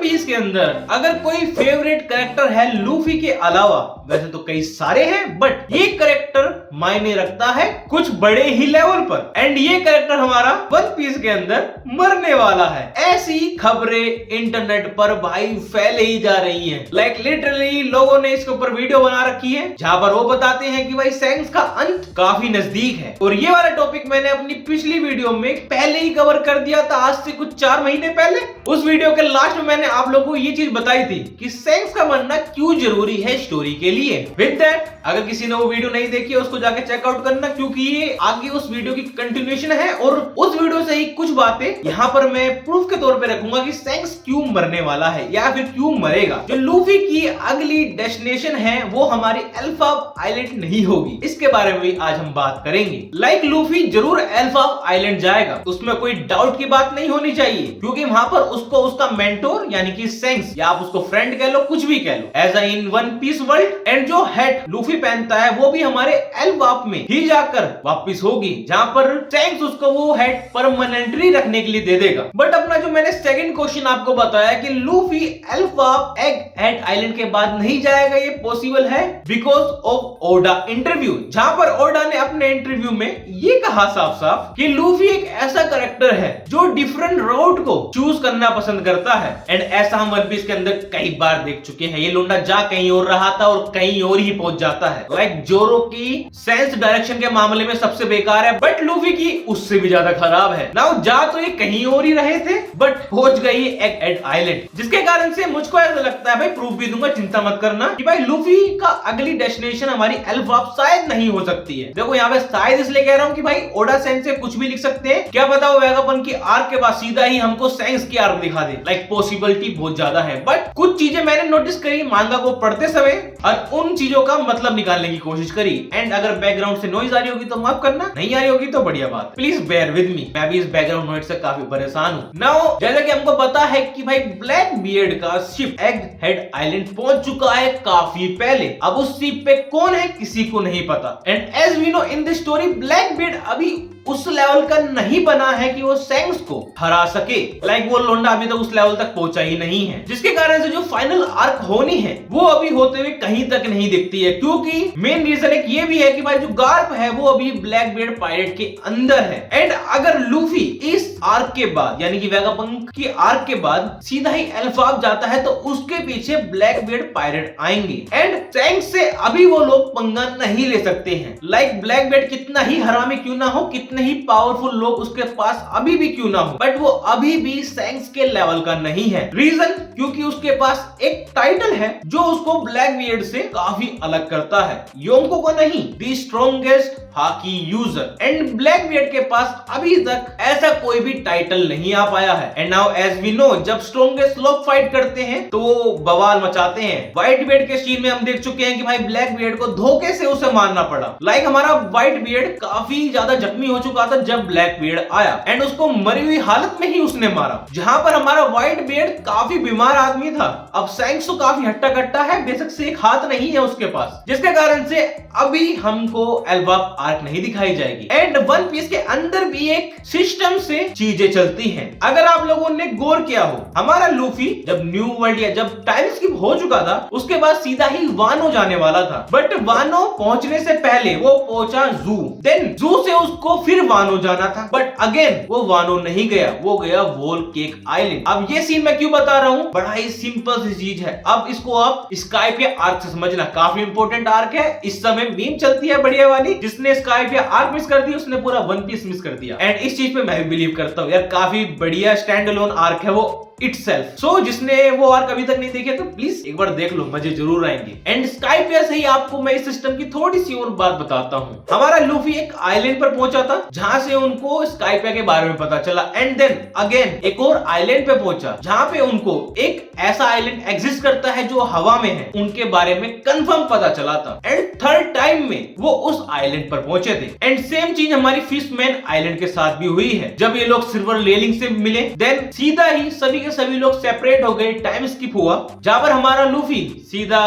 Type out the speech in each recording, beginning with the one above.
Piece के अंदर अगर कोई फेवरेट कैरेक्टर है लूफी के अलावा, वैसे तो कई सारे हैं, बट ये कैरेक्टर मायने रखता है कुछ बड़े ही लेवल पर। एंड ये कैरेक्टर हमारा वन पीस के अंदर मरने वाला है। ऐसी खबरें इंटरनेट पर भाई फैले ही जा रही हैं। लाइक लिटरली लोगों ने इसके ऊपर वीडियो बना रखी है जहां पर वो बताते हैं कि भाई सैंक्स का अंत काफी नजदीक है। और ये वाला टॉपिक मैंने अपनी पिछली वीडियो में पहले ही कवर कर दिया था, आज से कुछ 4 महीने पहले। उस वीडियो के लास्ट में मैंने आप लोगों को ये चीज बताई थी कि सैंक्स का मरना क्यों जरूरी है स्टोरी के लिए। विद दैट, अगर किसी ने वो वीडियो नहीं देखी है उसको जाके चेकआउट करना, क्योंकि ये आगे उस वीडियो की कंटिन्यूएशन है और उस वीडियो से ही कुछ बातें यहाँ पर मैं प्रूफ के तौर पे रखूंगा कि सैंक्स क्यों मरने वाला है या फिर क्यों मरेगा। जो लूफी की अगली डेस्टिनेशन है वो हमारी एल्फाब आइलैंड नहीं होगी, इसके बारे में भी आज हम बात करेंगे। लाइक लूफी जरूर एल्फाब आइलैंड जाएगा, उसमें कोई डाउट की बात नहीं होनी चाहिए, क्योंकि वहां पर उसको उसका मेंटोर यानी कि सैंक्स या आप उसको फ्रेंड कह लो, कुछ भी कह लो, as in One Piece world. And जो हेड लूफी पहनता है वो भी हमारे एल्फाब में ही जाकर वापस होगी, जहां पर सैंक्स उसको वो हेड परमानेंटली रखने के लिए दे देगा। बट अपना जो मैंने सेकंड क्वेश्चन आपको बताया कि लूफी एल्फाब एग हेड आइलैंड के बाद नहीं जाएगा, ये पॉसिबल है बिकॉज ऑफ ओडा इंटरव्यू, जहां पर ओडा ने अपने इंटरव्यू में ये कहा साफ साफ कि लूफी एक ऐसा कैरेक्टर है जो डिफरेंट रूट को चूज करना पसंद करता है। एंड ऐसा हम वन पीस के अंदर कई बार देख चुके हैं। ये लोंडा जा कहीं और रहा था और कहीं और ही पहुंच जाता है। लाइक जोरो की सेंस डायरेक्शन के मामले में सबसे बेकार है, बट लूफी की उससे भी ज्यादा खराब है। नाउ जा तो ये कहीं और ही रहे थे बट पहुंच गई एग हेड आइलैंड, जिसके कारण से मुझको ऐसा लगता है, भाई प्रूफ भी दूंगा, चिंता मत करना, कि भाई लूफी का अगली डेस्टिनेशन हमारी एल्फाब शायद नहीं हो सकती है। देखो यहाँ पे शायद इसलिए कह रहा हूँ कि भाई ओडा सेंस से कुछ भी लिख सकते हैं, क्या पता वो वेगापन की आर्क के बाद सीधा ही हमको सैंक्स की आर्क दिखा दे। लाइक पॉसिबिलिटी बहुत ज्यादा है, बट कुछ चीजें मैंने नोटिस करी मांगा को पढ़ते समय और उन चीजों का मतलब निकालने की कोशिश करी। एंड अगर बैकग्राउंड से नॉइज आ रही होगी तो माफ करना, नहीं आ रही होगी तो बढ़िया बात, प्लीज बेयर विद मी, मैं भी इस बैकग्राउंड नॉइज से काफी परेशान हूँ। नाउ जैसा कि हमको पता है कि भाई ब्लैक बियर्ड का शिप एग हेड आइलैंड पहुंच चुका है काफी पहले। अब उस शिप पे कौन है किसी को नहीं पता। And as we know in this story, Blackbeard अभी उस लेवल का नहीं बना है कि वो सैंक्स को हरा सके। लाइक वो लोंडा अभी तक उस लेवल तक पहुंचा ही नहीं है, जिसके कारण से जो फाइनल आर्क होनी है वो अभी होते हुए कहीं तक नहीं दिखती है। क्योंकि मेन रीजन एक ये भी है कि भाई जो गार्प है वो अभी ब्लैक बियर्ड पायरेट के अंदर है। एंड अगर लूफी इस आर्क के बाद यानी कि वेगापंक की आर्क के बाद सीधा ही एल्फाब जाता है तो उसके पीछे ब्लैक बियर्ड पायरेट आएंगे। एंड सैंक्स से अभी वो लोग पंगा नहीं ले सकते हैं। लाइक ब्लैक बियर्ड कितना ही हरामी क्यों ना हो, कितने ही पावरफुल लोग उसके पास अभी भी क्यों ना हो, बट वो अभी भी सैंक्स के लेवल का नहीं है। रीजन क्योंकि उसके पास एक टाइटल है जो उसको ब्लैक बियर्ड से काफी अलग करता है, योंको को नहीं, the strongest hockey user. And black beard के पास अभी तक ऐसा कोई भी टाइटल नहीं आ पाया है। And now as we know, जब स्ट्रॉन्गेस्ट लोग फाइट करते हैं तो वो बवाल मचाते हैं। व्हाइट बियर्ड के सीन में हम देख चुके हैं कि भाई ब्लैक बियर्ड को धोखे से उसे मारना पड़ा। लाइक हमारा व्हाइट बियर्ड काफी ज्यादा जख्मी हो चुका था जब ब्लैक बियर्ड आया एंड उसको मरी हुई हालत में ही उसने मारा, जहां पर हमारा व्हाइट बियर्ड काफी बीमार आदमी था। अब सैंक्स तो काफी हट्टा कट्टा है, बेशक से एक हाथ नहीं है उसके पास, जिसके कारण से अभी हमको एल्फाब आर्क नहीं दिखाई जाएगी। एंड वन पीस के अंदर भी एक सिस्टम से चीजें चलती हैं। अगर आप लोगों ने गौर किया हो, हमारा लूफी जब न्यू वर्ल्ड या जब टाइम स्किप हो चुका था उसके बाद सीधा ही वानो जाने वाला था, बट वानो पहुंचने से पहले वो पहुंचा जू, देन जू से उसको फिर वानो जाना था, बट अगेन वो वानो नहीं गया, वो गया वोल केक आइलैंड। अब ये सीन मैं क्यों बता रहा हूँ, बड़ा ही सिंपल सी चीज है। अब इसको आप स्काइप या आर्क से समझना, काफी इंपॉर्टेंट आर्क है। इस समय मीम चलती है बढ़िया वाली, जिसने स्काइप या आर्क मिस कर दी उसने पूरा वन पीस मिस कर दिया। एंड इस चीज पे मैं भी बिलीव करता हूँ यार, काफी बढ़िया स्टैंड अलोन आर्क है वो itself। सो जिसने वो आर्क अभी तक नहीं देखे तो प्लीज एक बार देख लो, मजे जरूर आएंगे। एंड स्काइपिया से ही आपको मैं इस सिस्टम की थोड़ी सी और बात बताता हूँ। हमारा लूफी एक आइलैंड पर पहुंचा था जहां से उनको स्काइपिया के बारे में पता चला। एंड देन अगेन एक और आइलैंड पे पहुंचा जहां पे उनको एक ऐसा आइलैंड एग्जिस्ट करता है जो हवा में है, उनके बारे में कंफर्म पता चला था। एंड थर्ड टाइम में वो उस आइलैंड पर पहुंचे थे। एंड सेम चीज हमारी फिशमैन आइलैंड के साथ भी हुई है। जब ये लोग सिल्वर रेलिंग से मिले, देन सीधा ही सभी के सभी लोग सेपरेट हो गए, टाइम स्किप हुआ, जहां पर हमारा लूफी सीधा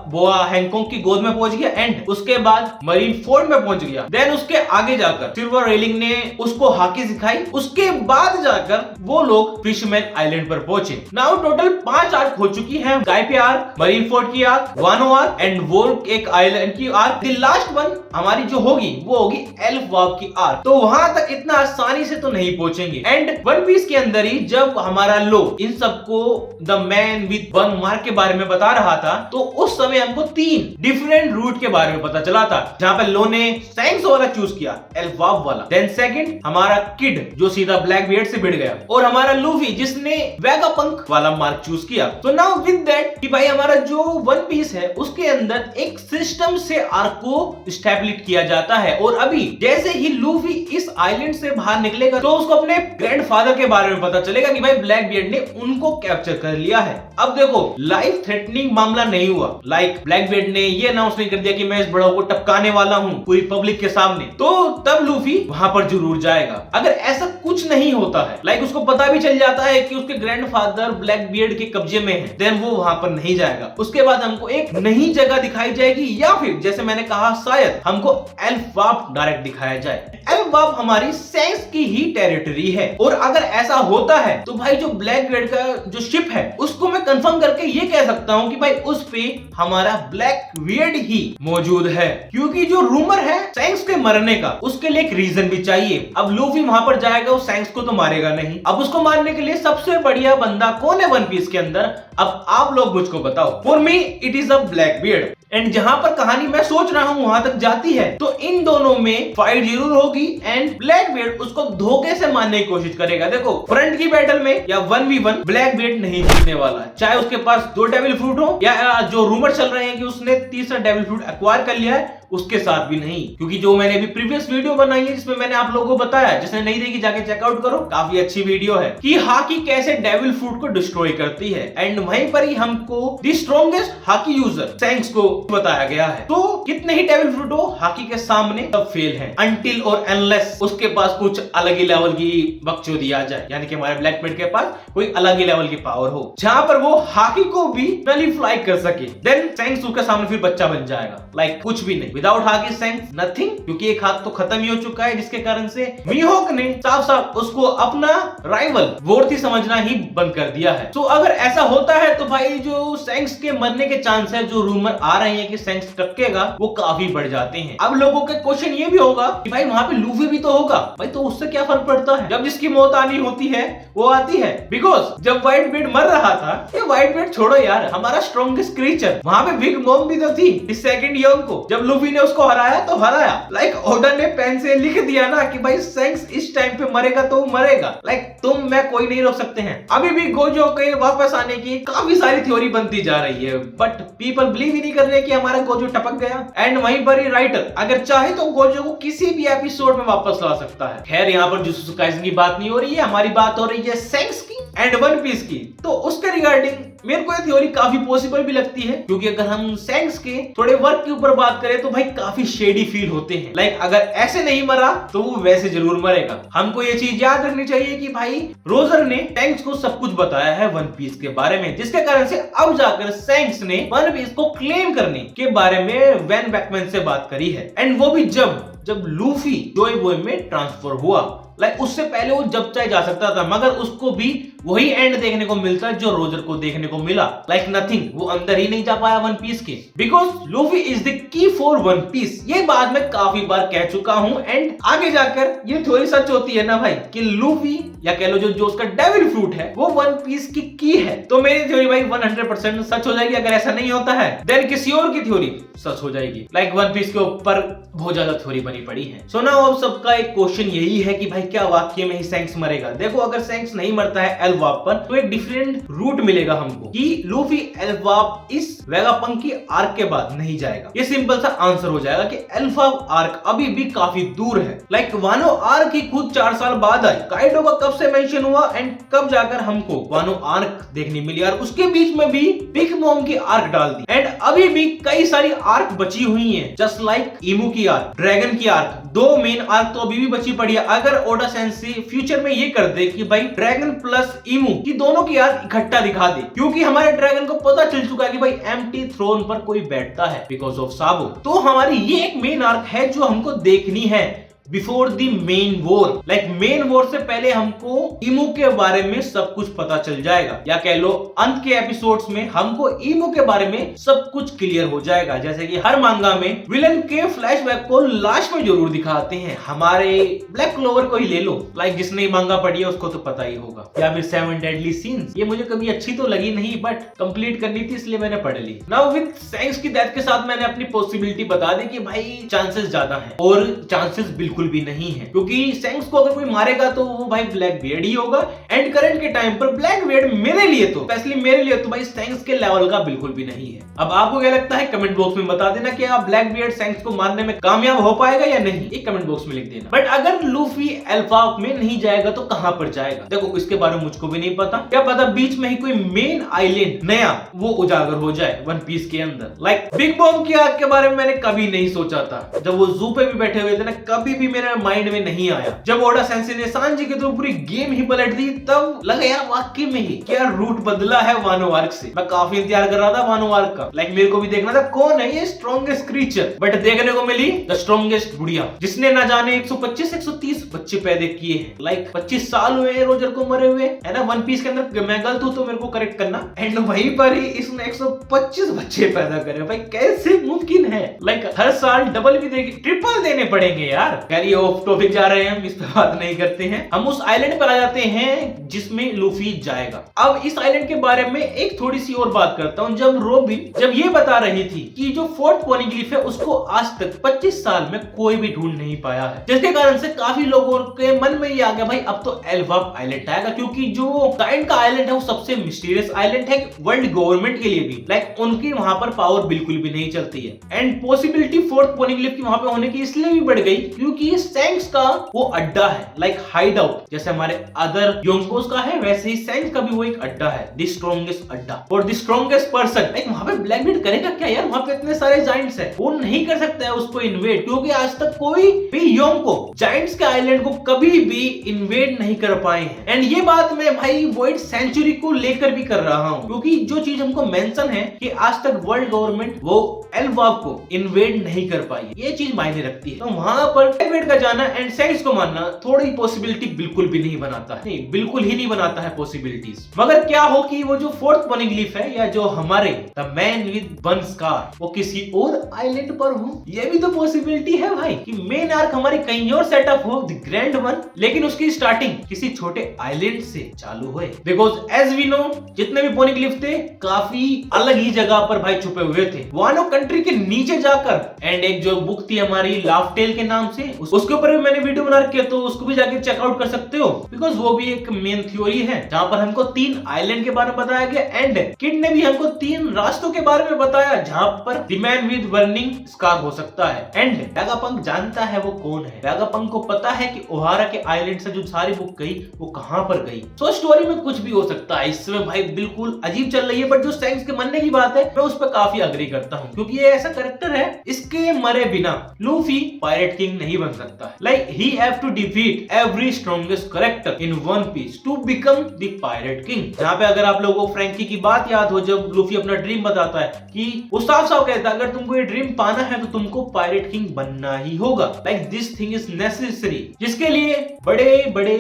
बोआ हैंकॉन्ग की गोद में पहुंच गया एंड उसके बाद मरीन फोर्ड में पहुंच गया। देन उसके आगे जाकर सिल्वर रेलिंग ने उसको हाकी सिखाई, उसके बाद जाकर वो लोग फिशमैन आइलैंड पर पहुंचे। नाउ टोटल 5 आर्क हो चुकी है, स्काइपे आर्क, मरीन फोर्ड की आर्क, वानो आर्क एंड वोल्क एक आइलैंड की आर्क। द लास्ट वन हमारी जो होगी वो होगी एल्फ वार्प की आर्क। तो वहां तक इतना आसानी से तो नहीं पहुंचेंगे एंड वन पीस के अंदर ही जब हमारा लो इन सबको the man with one mark के बारे में बता रहा था तो उस समय हमको 3 डिफरेंट रूट के बारे में पता चला था, जहां पर लो ने सैंक्स वाला चूज किया, एल्फ वार्प वाला। देन सेकंड हमारा किड जो सीधा ब्लैक बियर्ड से भिड़ गया, और हमारा लूफी जिसने वेगापंक वाला मार्क चूज किया। तो नाउ विद दैट कि भाई हमारा जो वन पीस है उसके अंदर एक सिस्टम से आर्क को स्टैब्लिश किया जाता है, और अभी जैसे ही लूफी इस आइलैंड से बाहर निकलेगा तो उसको अपने ग्रैंडफादर के बारे में पता चलेगा कि भाई ब्लैक बियर्ड ने उनको कैप्चर कर लिया है। अब देखो लाइफ थ्रेटनिंग मामला नहीं हुआ, लाइक ब्लैक बियर्ड ने ये अनाउंस नहीं कर दिया कि मैं इस बड़ों को टपकाने वाला हूं पूरी पब्लिक के सामने, तो तब लूफी वहां पर जरूर जाएगा। अगर ऐसा कुछ नहीं होता है, लाइक उसको पता भी चल जाता है कि उसके ग्रैंडफादर ब्लैक बियर्ड के कब्जे में है, देन वो वहां पर नहीं जाएगा। उसके बाद हमको एक नई जगह दिखाई जाएगी, या फिर जैसे मैंने कहा शायद हमको एल्फ वार्प डायरेक्ट दिखाया जाए। एल्फ वार्प हमारी सैंक्स की ही टेरिटरी है, और अगर ऐसा होता है तो भाई जो ब्लैक बियर्ड का जो शिप है उसको मैं कंफर्म करके ये कह सकता हूँ कि भाई उस पे हमारा ब्लैक बियर्ड ही मौजूद है, क्योंकि जो रूमर है सैंक्स के मरने का उसके लिए एक रीजन भी चाहिए। अब लूफी वहां पर जाएगा, वो सैंक्स को तो मारेगा नहीं। अब उसको मारने के लिए सबसे बढ़िया बंदा कौन है वन पीस के अंदर, अब आप लोग मुझको बताओ। For me it is a black beard. And जहां पर कहानी मैं सोच रहा हूं वहां तक जाती है तो इन दोनों में फाइट जरूर होगी एंड ब्लैक बियर्ड उसको धोखे से मारने की कोशिश करेगा। देखो फ्रंट की बैटल में या 1v1 ब्लैक बियर्ड नहीं जीतने वाला, चाहे उसके पास 2 डेविल फ्रूट हो या जो रूमर चल रहे हैं कि उसने तीसरा डेविल फ्रूट एक्वायर कर लिया है उसके साथ भी नहीं, क्योंकि जो मैंने अभी प्रीवियस वीडियो बनाई है जिसमें मैंने आप लोगों को बताया, जिसने नहीं देखी जाके चेकआउट करो, काफी अच्छी वीडियो है कि हाकी कैसे डेविल फ्रूट को डिस्ट्रॉय करती है। एंड वहीं पर ही हमको द स्ट्रॉन्गेस्ट हाकी यूजर सैंक्स को बताया गया है। तो कितने ही डेविल फ्रूट हो हाकी के सामने सब फेल है, अनटिल और अनलेस उसके पास कुछ अलग ही लेवल की बकचोदी आ जाए, यानी कि हमारे ब्लैक बियर्ड के पास कोई अलग ही लेवल की पावर हो जहां पर वो हाकी को भी नलीफाई कर सके, देन सैंक्स उसके सामने फिर बच्चा बन जाएगा। लाइक कुछ भी नहीं, विदाउट हाकी सैंक्स नथिंग, क्योंकि एक हाथ तो खत्म ही हो चुका है, जिसके कारण से मीहोक ने साफ साफ उसको अपना राइवल वोर्थी समझना ही बंद कर दिया है। तो अगर ऐसा होता है तो भाई जो सैंक्स के मरने के चांस है, जो रूमर आ रहे हैं कि सैंक्स टपकेगा, वो काफी बढ़ जाते हैं। अब लोगों का क्वेश्चन ये भी होगा कि भाई वहां पे लूफी भी तो होगा, भाई तो उससे क्या फर्क पड़ता है, जब जिसकी मौत आनी होती है वो आती है। बिकॉज जब व्हाइट बियर्ड मर रहा था, ये व्हाइट बियर्ड छोड़ो यार, हमारा स्ट्रॉन्गेस्ट क्रीचर वहां पे बिग मॉम भी तो थी इस सेकंड यंग को, जब लूफी ने उसको हराया तो हराया। लाइक ओडा ने पेन से लिख दिया ना कि भाई सैंक्स इस टाइम पे मरेगा तो मरेगा, लाइक तुम मैं कोई नहीं रोक सकते हैं। अभी भी गोजो के वापस आने की काफी सारी थ्योरी बनती जा रही है, बट पीपल बिलीव ही नहीं कर रहे कि हमारा गोजो टपक गया। एंड वहीं पर ही राइटर अगर चाहे तो गोजो को किसी भी एपिसोड में वापस ला सकता है। खैर यहाँ पर जुजुत्सु काइसेन की बात नहीं हो रही है, हमारी बात हो रही है सैंक्स की एंड वन पीस की। तो उसके रिगार्डिंग मेरे को ये थ्योरी काफी पॉसिबल भी लगती है, क्योंकि अगर हम सैंक्स के थोड़े वर्क के ऊपर बात करें तो भाई काफी शेडी फील होते हैं। लाइक अगर ऐसे नहीं मरा तो वो वैसे जरूर मरेगा। हमको ये चीज याद रखनी चाहिए कि भाई रोजर ने सैंक्स को सब कुछ बताया है वन पीस के बारे में, जिसके कारण से अब जाकर सैंक्स ने वन पीस को क्लेम करने के बारे में वैन बैकमैन से बात करी है। एंड वो भी जब लूफी जोई बॉय में ट्रांसफर हुआ, लाइक उससे पहले वो जब चाहे जा सकता था, मगर उसको भी वही एंड देखने को मिलता है जो रोजर को देखने को मिला। लाइक नथिंग, वो अंदर ही नहीं जा पाया वन पीस के, because Luffy is the key for One Piece. ये बात मैं काफी बार कह चुका हूँ एंड आगे जाकर ये थ्योरी सच होती है ना भाई कि लूफी या कह लो जो उसका डेविल फ्रूट है वो वन पीस की है, तो मेरी थ्योरी भाई 100% सच हो जाएगी। अगर ऐसा नहीं होता है देन किसी और की थ्योरी सच हो जाएगी। लाइक वन पीस के ऊपर बहुत ज्यादा थ्योरी बनी पड़ी है। सो नाउ अब सबका एक क्वेश्चन यही है कि भाई क्या वाकई में ही सैंक्स मरेगा। देखो अगर सैंक्स नहीं मरता है एल्फ वार्प पर तो एक डिफरेंट रूट मिलेगा हमको कि लूफी एल्फ वार्प इस वेगापंक की आर्क के बाद नहीं जाएगा। ये सिंपल सा आंसर हो जाएगा कि एल्फ वार्प आर्क अभी भी काफी दूर है। लाइक वानो आर्क ही खुद 4 साल बाद आई, काइडो का कब से मेंशन हुआ एंड कब जाकर हमको वानो आर्क देखने मिली, और उसके बीच में भी बिग मॉम की आर्क डाल दी। एंड अभी भी कई सारी आर्क बची हुई हैं, जस्ट लाइक इमू की आर्क, ड्रैगन की आर्क, 2 मेन आर्क तो अभी भी बची पड़ी है। अगर ओडा सेंसी फ्यूचर में ये कर दे कि भाई ड्रैगन प्लस ईमू की दोनों की याद इकट्ठा दिखा दे, क्योंकि हमारे ड्रैगन को पता चल चुका है कि भाई एम्प्टी थ्रोन पर कोई बैठता है बिकॉज ऑफ साबो। तो हमारी ये एक मेन आर्क है जो हमको देखनी है before the main war. Like main war से पहले हमको ईमू के बारे में सब कुछ पता चल जाएगा, या कह लो अंत के एपिसोड्स में हमको ईमू के बारे में सब कुछ क्लियर हो जाएगा। जैसे कि हर मांगा में विलन के फ्लैशबैक को लास्ट में जरूर दिखाते हैं। हमारे ब्लैक क्लोवर को ही ले लो, लाइक जिसने मांगा पढ़ी है उसको तो पता ही होगा। या फिर 7 डेडली सीन्स, ये मुझे कभी अच्छी तो लगी नहीं बट कंप्लीट करनी थी इसलिए मैंने पढ़ ली। नाउ विद सैंक्स की डेथ के साथ मैंने अपनी पॉसिबिलिटी बता दी कि भाई चांसेस ज्यादा है, और चांसेस बिल्कुल भी नहीं है, क्योंकि सैंक्स को अगर कोई मारेगा तो वो भाई ब्लैक बियर्ड ही होगा। एंड करंट के टाइम पर ब्लैक बियर्ड मेरे लिए तो स्पेशली मेरे लिए तो भाई सैंक्स के लेवल का बिल्कुल भी नहीं है। अब आपको क्या लगता है कमेंट बॉक्स में बता देना कि आप ब्लैक बियर्ड सैंक्स को मारने में कामयाब हो पाएगा या नहीं, एक कमेंट बॉक्स में लिख देना। बट अगर लूफी अल्फा में नहीं जाएगा तो कहां पर जाएगा, देखो इसके बारे में मुझको भी नहीं पता। क्या पता बीच में ही कोई मेन आइलैंड नया वो उजागर हो जाए वन पीस के अंदर। लाइक बिग बॉम की आग के बारे में मैंने कभी नहीं सोचा था, जब वो जू पे भी बैठे हुए थे ना, कभी भी मेरे माइंड में नहीं आया। जब ओडा सेंसेई ने सांजी के तो पूरी गेम ही पलट दी, तब लगा यार वाकई में ही क्या रूट बदला है वानो आर्क से। मैं काफी इंतजार कर रहा था वानो आर्क का, लाइक मेरे को भी देखना था कौन है ये स्ट्रॉन्गेस्ट क्रीचर, बट देखने को मिली द स्ट्रॉन्गेस्ट बुढ़िया, जिसने ना जाने 125-130 बच्चे पैदा किए हैं। लाइक 25 साल हुए हैं रोजर को मरे हुए, है ना। वन पीस के अंदर मैं गलत हूं तो मेरे को करेक्ट करना। एंड वहीं पर ही इसने 125 बच्चे पैदा करे, भाई कैसे मुमकिन है। लाइक हर साल डबल भी देगी, ट्रिपल देने पड़ेंगे यार। यार ऑफ टॉपिक जा रहे हैं, हम इस पे बात नहीं करते हैं। हम उस आइलैंड पर आ जाते हैं जिसमें लूफी जाएगा। अब इस आइलैंड के बारे में एक थोड़ी सी और बात करता हूं। जब रोबिन जब ये बता रही थी कि जो फोर्थ पोनीग्लिफ है उसको आज तक 25 साल में कोई भी ढूंढ नहीं पाया है, जिसके कारण से काफी लोगों के मन में ये आ गया भाई अब तो एल्वाप आइलैंड आएगा, क्योंकि जो काइंड का आइलैंड है वो सबसे मिस्टीरियस आइलैंड है वर्ल्ड गवर्नमेंट के लिए भी। लाइक उनकी वहां पर पावर बिल्कुल भी नहीं चलती है। एंड पॉसिबिलिटी फोर्थ पोनीग्लिफ की वहां पे होने की इसलिए भी बढ़ गई क्योंकि सैंक्स का वो अड्डा है, लाइक हाइड आउट। जैसे हमारे अदर योंकोस का है वैसे ही सैंक्स का भी वो एक अड्डा है, द स्ट्रॉन्गेस्ट अड्डा और द स्ट्रॉन्गेस्ट पर्सन। लाइक वहां पे ब्लैकबीट करेगा क्या यार, वहां पे इतने सारे जायंट्स हैं, वो नहीं कर सकता है उसको इन्वेड, क्योंकि आज तक कोई भी योंको जायंट्स के आइलैंड को कभी भी इन्वेड नहीं कर पाए हैं। एंड ये बात मैं भाई वॉइड सेंचुरी को लेकर भी कर रहा हूं, क्योंकि जो चीज हमको मेंशन है कि आज तक वर्ल्ड गवर्नमेंट वो एल्वाप को इन्वेड नहीं कर पाई, ये चीज मायने रखती है। तो वहां पर ब्लैकबीट का जाना एंड सैंक्स को मारना थोड़ी पॉसिबिलिटी बिल्कुल भी नहीं बनाता है, नहीं बिल्कुल ही नहीं बनाता है पॉसिबिलिटीज। मगर क्या हो कि वो जो फोर्थ पोनीग्लिफ है या जो हमारे the man with one scar वो किसी और आइलैंड पर हो, ये भी तो पॉसिबिलिटी है भाई कि मेन आर्क हमारी कहीं और सेटअप हो, द ग्रैंड वन, लेकिन उसकी स्टार्टिंग किसी छोटे आइलैंड से चालू हो। बिकॉज एज वी नो जितने भी पोनीग्लिफ थे काफी अलग ही जगह पर भाई छुपे हुए थे, वानो कंट्री के नीचे जाकर। एंड एक जो बुक थी हमारी लाफ्टेल के नाम से, उसके ऊपर भी मैंने वीडियो बना रखी है, तो उसको भी जाके चेकआउट कर सकते हो, बिकॉज वो भी एक मेन थ्योरी है जहां पर हमको 3 आइलैंड के बारे में बताया गया। एंड किड ने भी हमको 3 रास्तों के बारे में बताया जहां पर the man with burning scar हो सकता है। एंड वेगापंक जानता है वो कौन है, वेगापंक को पता है कि ओहारा के आइलैंड से जो सारी बुक गई वो कहां पर गई। तो स्टोरी में कुछ भी हो सकता है, इसमें भाई बिल्कुल अजीब चल रही है। बट जो सैंक्स के मरने की बात है मैं उस पर काफी अग्री करता हूँ, क्योंकि ये ऐसा कैरेक्टर है इसके मरे बिना लूफी पायरेट किंग नहीं बन सकता। Like he have to defeat every strongest character in One Piece to become the pirate king. जहाँ पे अगर आप लोगों को फ्रैंकी की बात याद हो, जब लूफी अपना ड्रीम बताता है कि वो साफ साफ कहता है अगर तुमको ये ड्रीम पाना है तो तुमको पायरेट किंग बनना ही होगा। Like this thing is necessary, जिसके लिए बड़े बड़े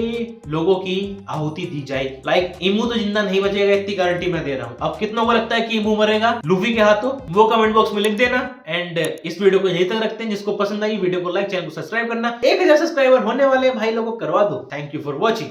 लोगों की आहुति दी जाए। लाइक ईमू तो जिंदा नहीं बचेगा, इतनी गारंटी मैं दे रहा हूँ। अब कितनों को लगता है कि ईमू मरेगा लूफी के हाथों, वो कमेंट बॉक्स में लिख देना। एंड इस वीडियो को यहीं तक रखते हैं। जिसको पसंद आई वीडियो को लाइक, चैनल को सब्सक्राइब करना। 1000 सब्सक्राइबर होने वाले भाई लोगों को करवा दो। Thank you for watching.